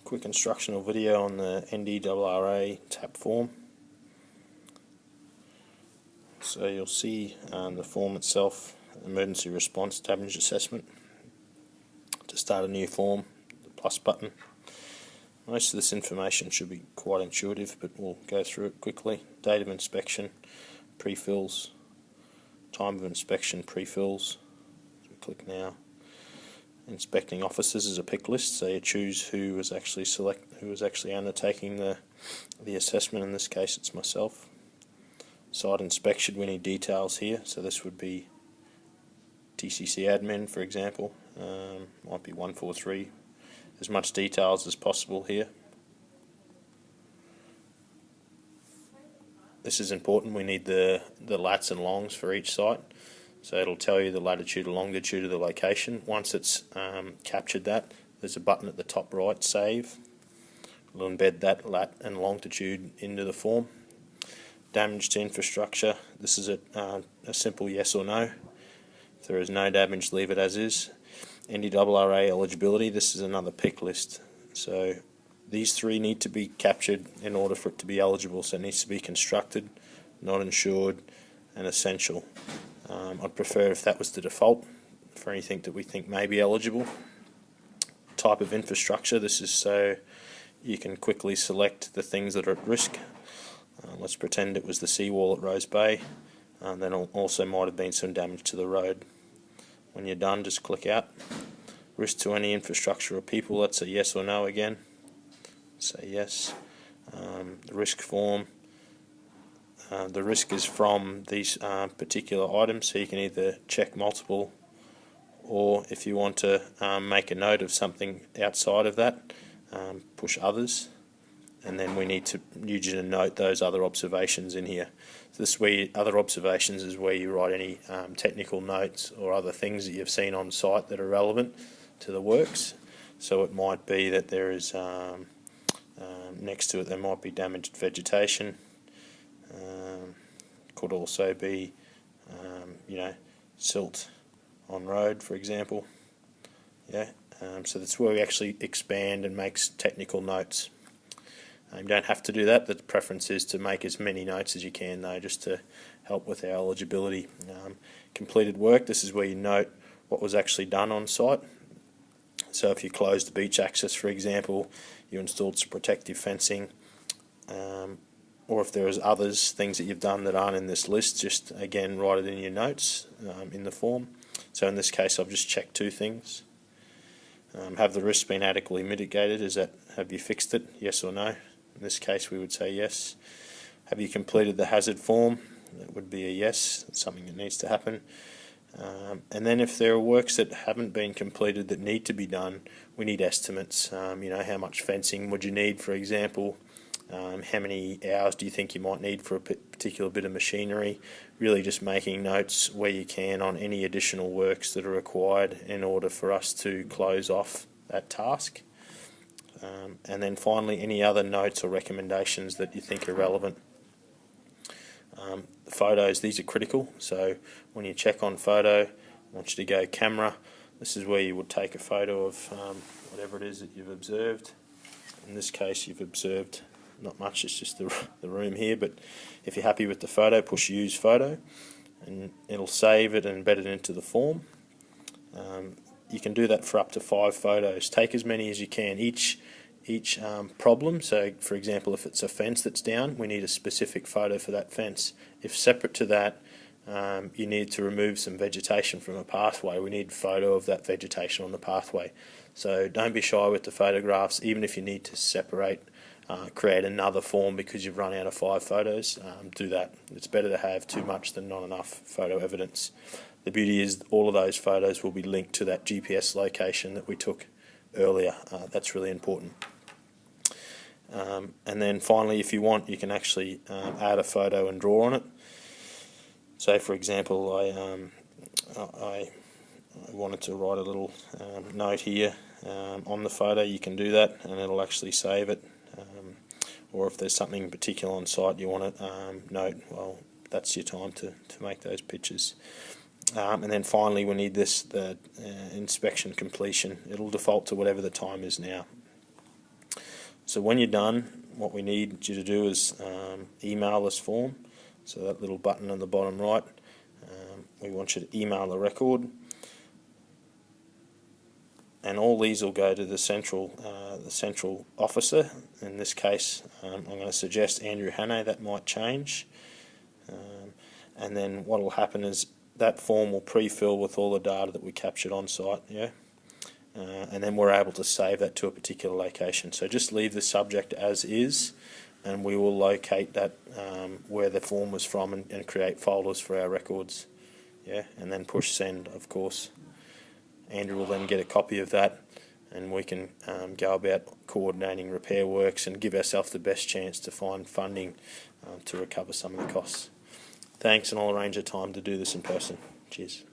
quick instructional video on the NDRRA Tapform. So you'll see the form itself, emergency response damage assessment. To start a new form, the plus button. Most of this information should be quite intuitive, but we'll go through it quickly. Date of inspection, pre-fills, time of inspection, pre-fills. So we click now. Inspecting officers is a pick list, so you choose who was actually undertaking the assessment. In this case, it's myself. Site inspection, we need details here, so this would be TCC admin, for example. Might be 143. As much details as possible here. This is important. We need the lats and longs for each site. So it'll tell you the latitude and longitude of the location. Once it's captured that, there's a button at the top right, Save. We'll embed that lat and longitude into the form. Damage to infrastructure. This is a simple yes or no. If there is no damage, leave it as is. NDRRA eligibility. This is another pick list. So these three need to be captured in order for it to be eligible. So it needs to be constructed, not insured, and essential. I'd prefer if that was the default for anything that we think may be eligible. Type of infrastructure, this is so you can quickly select the things that are at risk. Let's pretend it was the seawall at Rose Bay. Then also might have been some damage to the road. When you're done, just click out. Risk to any infrastructure or people, that's a yes or no again. Say yes. The risk form. The risk is from these particular items, so you can either check multiple, or if you want to make a note of something outside of that, push others, and then we need you to note those other observations in here. So this way, other observations is where you write any technical notes or other things that you've seen on site that are relevant to the works. So it might be that there is next to it there might be damaged vegetation. Could also be, silt on road, for example. So that's where we actually expand and makes technical notes. You don't have to do that. The preference is to make as many notes as you can, though, just to help with our eligibility. Completed work. This is where you note what was actually done on site. So if you closed the beach access, for example, you installed some protective fencing. Or if there is things that you've done that aren't in this list, just again write it in your notes in the form. So in this case, I've just checked two things. Have the risks been adequately mitigated? Have you fixed it? Yes or no? In this case, we would say yes. Have you completed the hazard form? That would be a yes. It's something that needs to happen. And then if there are works that haven't been completed that need to be done, we need estimates. How much fencing would you need, for example? How many hours do you think you might need for a particular bit of machinery? Really just making notes where you can on any additional works that are required in order for us to close off that task. And then finally, any other notes or recommendations that you think are relevant. The photos, these are critical, so when you check on photo, I want you to go camera. This is where you would take a photo of whatever it is that you've observed. In this case, you've observed not much, it's just the room here, but if you're happy with the photo, push use photo and it'll save it and embed it into the form. You can do that for up to 5 photos. Take as many as you can. Each problem, so for example, if it's a fence that's down, we need a specific photo for that fence. If separate to that, you need to remove some vegetation from a pathway, we need a photo of that vegetation on the pathway. So don't be shy with the photographs, even if you need to separate, create another form because you've run out of 5 photos, do that. It's better to have too much than not enough photo evidence. The beauty is all of those photos will be linked to that GPS location that we took earlier. That's really important. And then finally, if you want, you can actually add a photo and draw on it. So for example, I wanted to write a little note here on the photo. You can do that and it'll actually save it. Or if there's something in particular on site you want to note, well, that's your time to make those pictures. And then finally we need the inspection completion. It'll default to whatever the time is now. So when you're done, what we need you to do is email this form. So that little button on the bottom right, we want you to email the record, and all these will go to the central officer. In this case, I'm going to suggest Andrew Hannay. That might change. And then what will happen is that form will pre-fill with all the data that we captured on site, yeah. And then we're able to save that to a particular location. So just leave the subject as is, and we will locate that where the form was from and create folders for our records, yeah. And then push send, of course. Andrew will then get a copy of that, and we can go about coordinating repair works and give ourselves the best chance to find funding to recover some of the costs. Thanks, and I'll arrange a time to do this in person. Cheers.